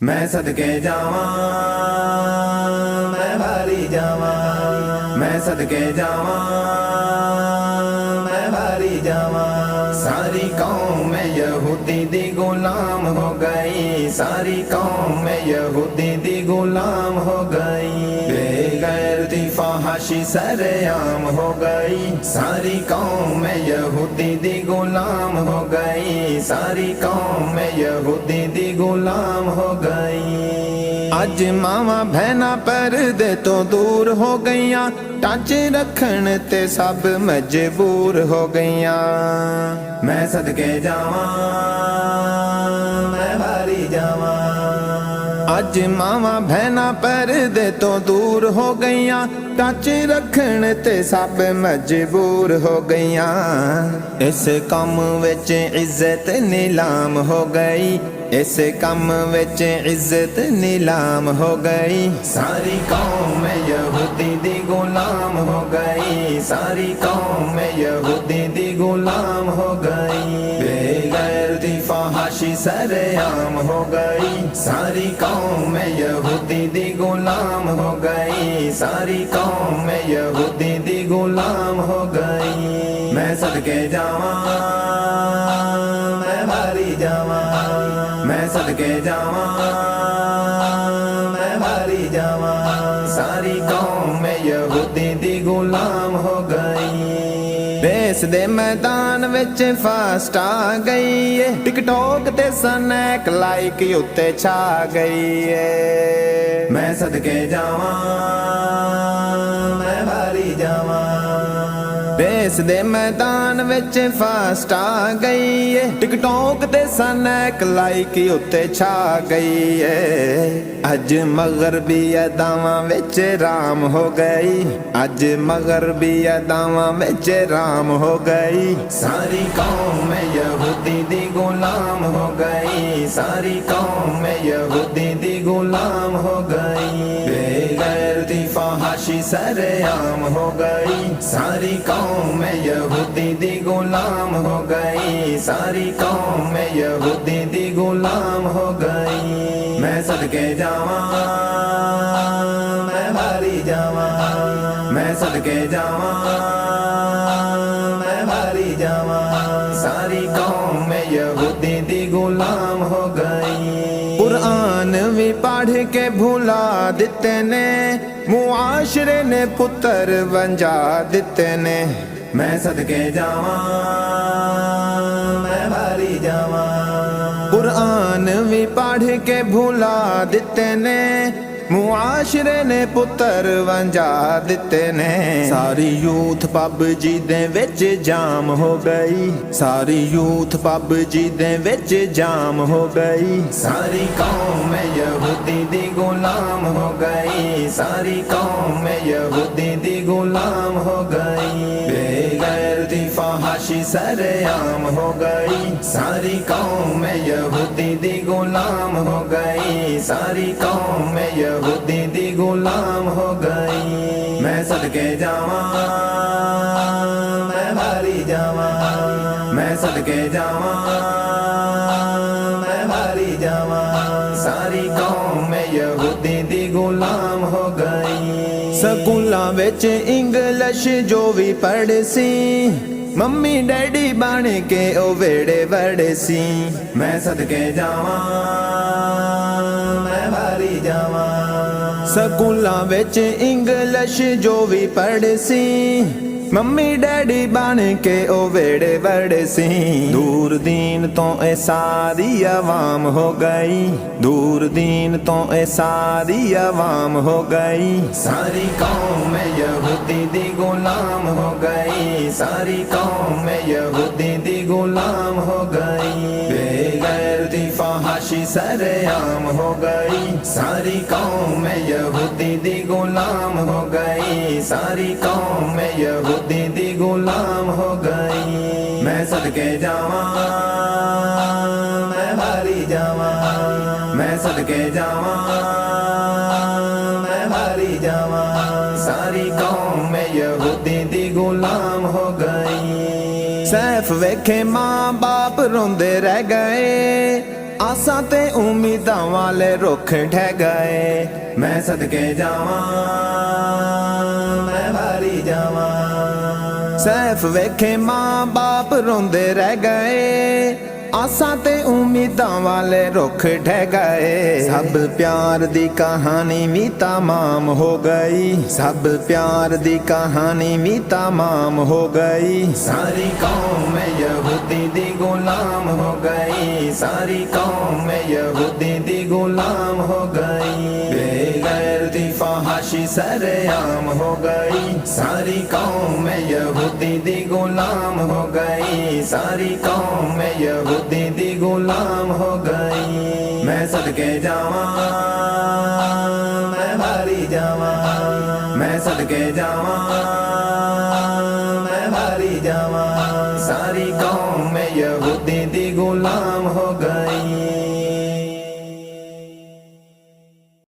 मैं सदके जावा, मैं भारी जावा, मैं सदके जावा, मैं भारी जावा। सारी कौम में यहूदी दी गुलाम हो गई, सारी कौम में यहूदी दी गुलाम हो गई। बेगैरती फहाशी सरेआम हो गई, सारी कौम में यहूदी दी गुलाम हो गई, सारी कौम में यहूदी दी गुलाम हो गई। अज मावा बहना पर्दे तो दूर हो गईयां, टांचे रखन ते सब मजबूर हो गईयां। मैं सदके जावा, मैं भारी जावा। अज मावा बहना पर्दे तो दूर हो गईयां, टांचे रखन ते सब मजबूर हो गईयां। इस कम विच इज्जत नीलाम हो गई, इस कम विच इज्जत नीलाम हो गई। सारी कौम में यहूदी दी गुलाम हो गई, सारी कौम में यहूदी दी गुलाम हो गई। बेगैरती फहाशी सरेआम हो गई, सारी कौम में यहूदी दी गुलाम हो गई, सारी कौम में यहूदी दी गुलाम हो गई। मैं सदके जावा, मैं भारी जावा, मैं सदके जावा, मैं भारी जावा। सारी कौम में यहूदी दी गुलाम हो गई। रेस दे मैदान विच फास्ट आ गई है, टिकटॉक ते स्नैक लाइक उत्ते छा गई है। मैं सदके जावा, मैं भारी जावा। रेस दे मैदान विच फास्ट आ गई है, टिकटॉक ते स्नैक लाइक उत्ते छा गई है। अज मगरबी अदावां विच राम हो गई, अज मगरबी अदावां विच राम हो गई। सारी कौम में यहूदी दी गुलाम हो गई, सारी कौम में यहूदी दी गुलाम हो गई। बेगैरती फहाशी सरेआम हो गई, सारी कौम में यहूदी दी गुलाम हो गई, सारी कौम में यहूदी दी गुलाम हो गई। मैं सदके जावा, मैं भारी जावा, मैं सदके जावा, मैं भारी जावा। सारी कौम में यहूदी दी गुलाम हो गई। कुरान भी पढ़ के भुला दिते ने, मुआशरे ने पुत्र वंजा दिते ने। मैं सदके जावा, मैं भारी जावा। कुरान भी पढ़ के भुला दिते ने, मुआशरे ने पुत्र वंजा दिते ने। सारी यूथ पबजी दे विच जाम हो गई, सारी यूथ पबजी दे विच जाम हो गई। सारी कौम में यहूदी दी गुलाम हो गई, सारी कौम में यहूदी दी गुलाम हो गई। बेगैरती फहाशी सरेआम हो गई, सारी कौम में यहूदी दी गुलाम हो गई, सारी कौम में यहूदी दी गुलाम हो गई। मैं सदके जावा, मैं भारी जावा, मैं सदके जावा, मैं भारी जावा। सारी कौम में यहूदी दी गुलाम हो गई। स्कूलां विच इंग्लिश जो भी पढ़ सी, मम्मी डैडी बन के ओ वेड़े वड़े सी। मैं सदके जावा, मैं भारी जावा। स्कूलां विच इंग्लिश जो भी पढ़ सी, मम्मी डैडी बन के ओ वेड़े वड़े सी। दूर दीन तो ए सारी अवाम हो गई, दूर दीन तो ए सारी अवाम हो गई। सारी कौम में यहूदी दी गुलाम हो गई, सारी कौम में यहूदी दी गुलाम हो गई। बेगैरती फहाशी सरेआम हो गई, सारी कौम में यहूदी दी गुलाम हो गई, सारी कौम में यहूदी दी गुलाम हो गई। मैं सदके जावा, मैं भारी जावा, मैं सदके जावा, मैं भारी जावा। सारी कौम में यहूदी दी गुलाम हो गई। सैफ वेखे माँ बाप रोंदे रह गए, आसां ते उम्मीदां वाले रुख ढह गए। मैं सदके जावां मैं वारी जावां। सैफ वेखे मां बाप रोंदे रह गए। आसां ते उम्मीदां वाले रुख ढह गए। सब प्यार दी कहानी भी तमाम हो गई। सब प्यार दी कहानी भी तमाम हो गई। सारी कौम यहूदी दी गुलाम हो गई। सारी कौम यहूदी दी गुलाम हो गई। बेगैर दी फहाशी सरेआम हो गई। सारी कौम यहूदी दी गुलाम हो गई। सारी कौम यहूदी दी गुलाम हो गई। मैं सदके जावां मैं वारी जावां। मैं सदके जावां